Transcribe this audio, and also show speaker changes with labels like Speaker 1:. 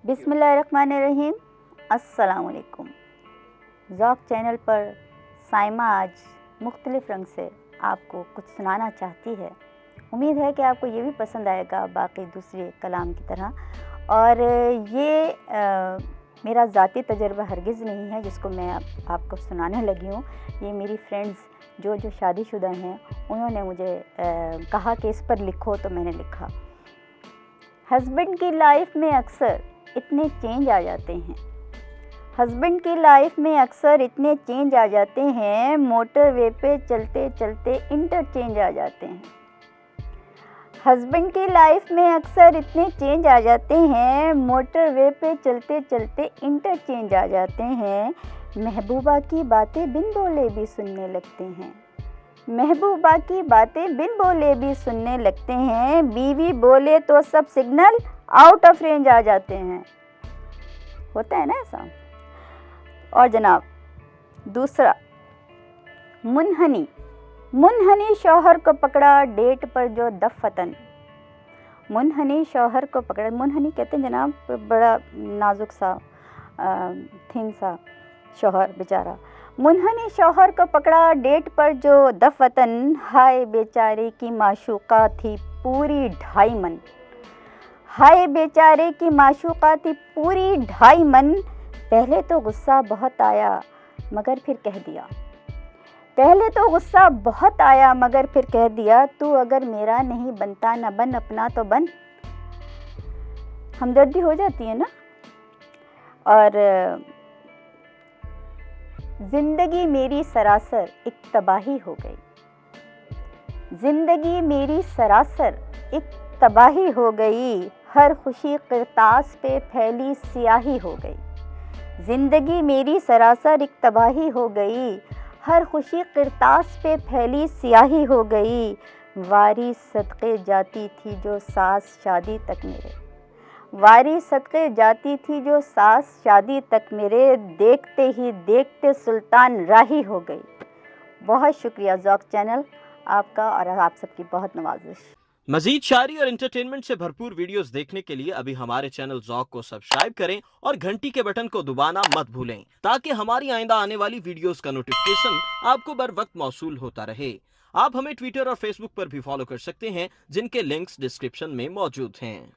Speaker 1: बिस्मिल्लाहिर्रहमानिर्रहीम। अस्सलाम वालेकुम। ज़ौक़ चैनल पर साइमा आज मुख्तलिफ़ रंग से आपको कुछ सुनाना चाहती है। उम्मीद है कि आपको ये भी पसंद आएगा बाकी दूसरे कलाम की तरह। और ये मेरा ज़ाती तजर्बा हरगिज़ नहीं है जिसको मैं आपको सुनाने लगी हूँ। ये मेरी फ्रेंड्स जो शादीशुदा हैं उन्होंने मुझे कहा कि इस पर लिखो, तो मैंने लिखा। हस्बैंड की लाइफ में अक्सर इतने चेंज आ जाते हैं। हस्बैंड की लाइफ में अक्सर इतने चेंज आ जाते हैं, मोटर वे पे चलते चलते इंटरचेंज आ जाते हैं। हस्बैंड की लाइफ में अक्सर इतने चेंज आ जाते हैं, मोटर वे पे चलते चलते इंटरचेंज आ जाते हैं। महबूबा की बातें बिन बोले भी सुनने लगते हैं। महबूबा की बातें बिन बोले भी सुनने लगते हैं। बीवी बोले तो सब सिग्नल आउट ऑफ रेंज आ जाते हैं। होता है ना ऐसा। और जनाब दूसरा, मुनहनी शौहर को पकड़ा डेट पर जो दफ़तन। मुनहनी शौहर को पकड़ा, मुनहनी कहते हैं जनाब बड़ा नाजुक सा थिन सा शौहर बेचारा। मुनहनी शौहर को पकड़ा डेट पर जो दफ़तन। हाय बेचारे की माशूका थी पूरी 2.5 मन। हाय बेचारे की माशूका थी पूरी 2.5 मन। पहले तो गुस्सा बहुत आया मगर फिर कह दिया। पहले तो गुस्सा बहुत आया मगर फिर कह दिया, तू अगर मेरा नहीं बनता न बन अपना तो बन। हमदर्दी हो जाती है ना। और ज़िंदगी मेरी सरासर एक तबाही हो गई। ज़िंदगी मेरी सरासर एक तबाही हो गई। हर खुशी किरतास पे फैली स्याही हो गई। ज़िंदगी मेरी सरासर एक तबाही हो गई। हर खुशी किरतास पे फैली स्याही हो गई। वारी सदक़े जाती थी जो सास शादी तक मेरे। वारी सदक़े जाती थी जो सास शादी तक मेरे। देखते ही देखते सुल्तान राही हो गई। बहुत शुक्रिया ज़ौक़ चैनल आपका और आप सबकी बहुत नवाजिश।
Speaker 2: मजीद शायरी और एंटरटेनमेंट से भरपूर वीडियोस देखने के लिए अभी हमारे चैनल ज़ौक़ को सब्सक्राइब करें और घंटी के बटन को दबाना मत भूलें ताकि हमारी आइंदा आने वाली वीडियोस का नोटिफिकेशन आपको बर वक्त मौसूल होता रहे। आप हमें ट्विटर और फेसबुक पर भी फॉलो कर सकते हैं जिनके लिंक्स डिस्क्रिप्शन में मौजूद हैं।